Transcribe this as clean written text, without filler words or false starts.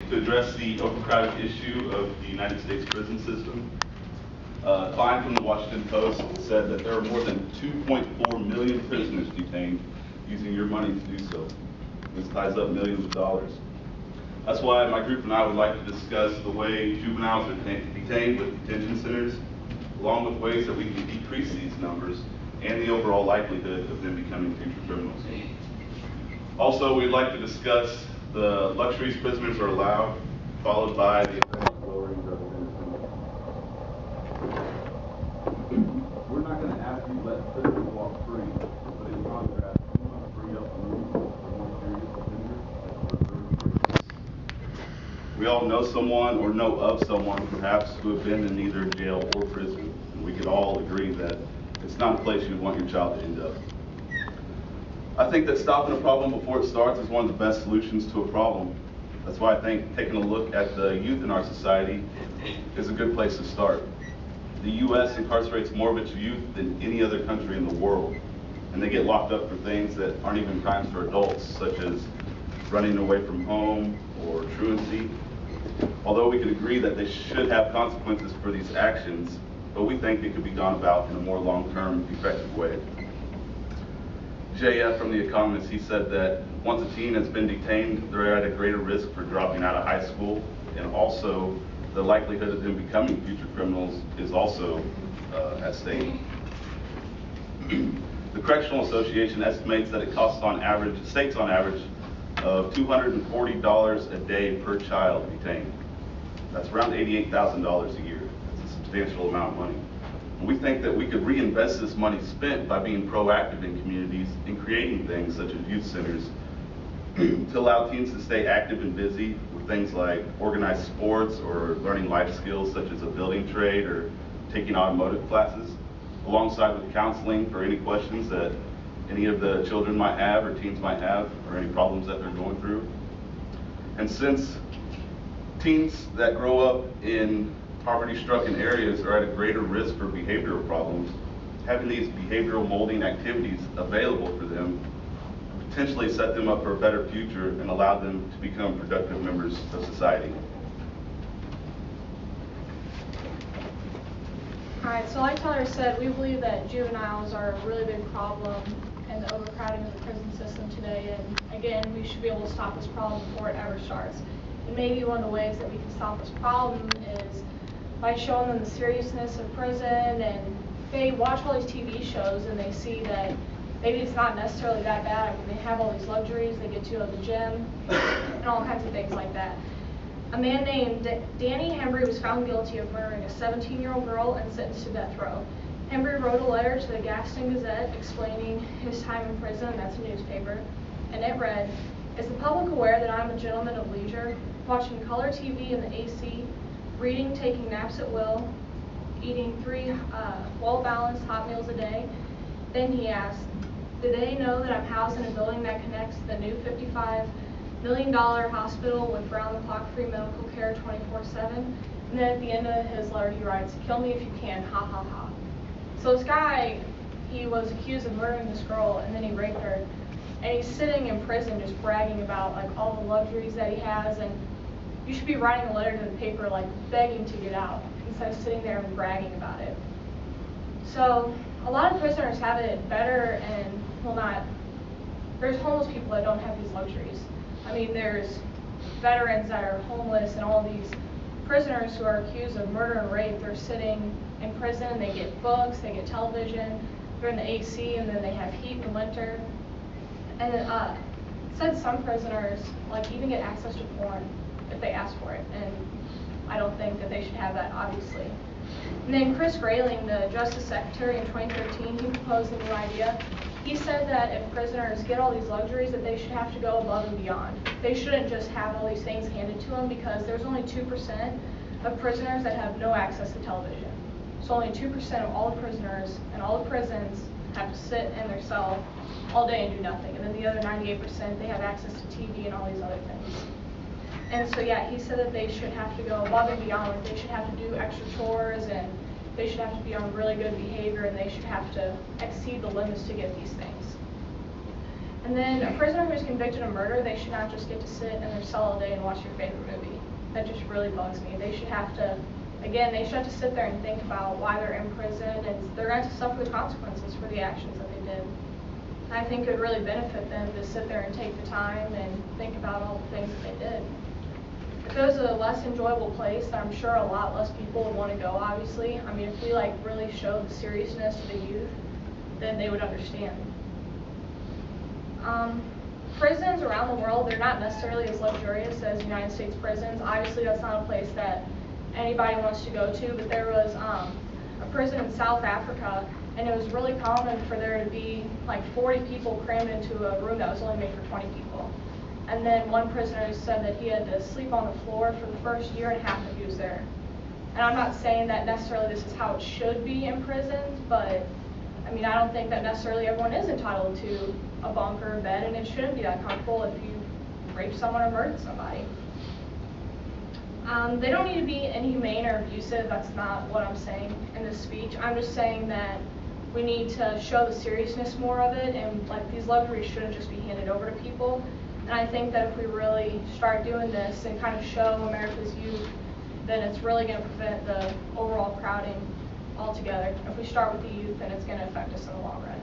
to address the overcrowded issue of the United States prison system. Klein from the Washington Post said that there are more than 2.4 million prisoners detained using your money to do so. This ties up millions of dollars. That's why my group and I would like to discuss the way juveniles are detained with detention centers, along with ways that we can decrease these numbers and the overall likelihood of them becoming future criminals. Also, we'd like to discuss the luxuries prisoners are allowed, followed by the effects of lowering drug abuse. We're not going to ask you to let prisoners walk free, but in contrast, we want to free up room for more serious offenders like reserve prisoners. We all know someone or know of someone perhaps who have been in either jail or prison, and we could all agree that it's not a place you want your child to end up. I think that stopping a problem before it starts is one of the best solutions to a problem. That's why I think taking a look at the youth in our society is a good place to start. The U.S. incarcerates more of its youth than any other country in the world, and they get locked up for things that aren't even crimes for adults, such as running away from home or truancy. Although we could agree that they should have consequences for these actions, but we think it could be gone about in a more long-term, effective way. JF from The Economist, he said that once a teen has been detained, they're at a greater risk for dropping out of high school, and also the likelihood of them becoming future criminals is also at stake. The Correctional Association estimates that it costs on average, states on average, of $240 a day per child detained. That's around $88,000 a year. That's a substantial amount of money. We think that we could reinvest this money spent by being proactive in communities and creating things such as youth centers to allow teens to stay active and busy with things like organized sports or learning life skills such as a building trade or taking automotive classes, alongside with counseling for any questions that any of the children might have or teens might have or any problems that they're going through. And since teens that grow up in poverty-stricken areas are at a greater risk for behavioral problems, having these behavioral molding activities available for them potentially set them up for a better future and allow them to become productive members of society. Alright, so like Tyler said, we believe that juveniles are a really big problem in the overcrowding of the prison system today, and again, we should be able to stop this problem before it ever starts. And maybe one of the ways that we can stop this problem is by showing them the seriousness of prison, and they watch all these TV shows and they see that maybe it's not necessarily that bad. I mean, they have all these luxuries, they get to go to the gym, and all kinds of things like that. A man named Danny Hembry was found guilty of murdering a 17-year-old girl and sentenced to death row. Hembry wrote a letter to the Gaston Gazette explaining his time in prison, that's a newspaper, and it read, "Is the public aware that I'm a gentleman of leisure, watching color TV in the AC, reading, taking naps at will, eating 3 well-balanced hot meals a day?" Then he asked, "Do they know that I'm housed in a building that connects the new $55 million hospital with round-the-clock free medical care 24/7? And then at the end of his letter he writes, "Kill me if you can, ha ha ha." So this guy, he was accused of murdering this girl and then he raped her. And he's sitting in prison just bragging about like all the luxuries that he has, and you should be writing a letter to the paper like begging to get out instead of sitting there and bragging about it. So a lot of prisoners have it better, and well, not, there's homeless people that don't have these luxuries. I mean, there's veterans that are homeless, and all these prisoners who are accused of murder and rape, they're sitting in prison, they get books, they get television, they're in the AC, and then they have heat in the winter. And it said some prisoners like even get access to porn if they ask for it, and I don't think that they should have that, obviously. And then Chris Grayling, the Justice Secretary in 2013, he proposed a new idea. He said that if prisoners get all these luxuries, that they should have to go above and beyond. They shouldn't just have all these things handed to them, because there's only 2% of prisoners that have no access to television. So only 2% of all the prisoners in all the prisons have to sit in their cell all day and do nothing. And then the other 98%, they have access to TV and all these other things. And so yeah, he said that they should have to go above and beyond. Like they should have to do extra chores, and they should have to be on really good behavior, and they should have to exceed the limits to get these things. And then a prisoner who is convicted of murder, they should not just get to sit in their cell all day and watch your favorite movie. that just really bugs me. They should have to, again, they should have to sit there and think about why they're in prison, and they're going to suffer the consequences for the actions that they did. And I think it would really benefit them to sit there and take the time and think about all the things that they did. If it was a less enjoyable place, I'm sure a lot less people would want to go, obviously. I mean, if we like really showed the seriousness to the youth, then they would understand. Prisons around the world, they're not necessarily as luxurious as United States prisons. Obviously, that's not a place that anybody wants to go to, but there was a prison in South Africa, and it was really common for there to be like 40 people crammed into a room that was only made for 20 people. And then one prisoner said that he had to sleep on the floor for the first year and a half that he was there. And I'm not saying that necessarily this is how it should be in prisons, but I mean, I don't think that necessarily everyone is entitled to a bunk or a bed, and it shouldn't be that comfortable if you rape someone or murder somebody. They don't need to be inhumane or abusive. That's not what I'm saying in this speech. I'm just saying that we need to show the seriousness more of it, and like these luxuries shouldn't just be handed over to people. And I think that if we really start doing this and kind of show America's youth, then it's really going to prevent the overall crowding altogether. If we start with the youth, then it's going to affect us in the long run.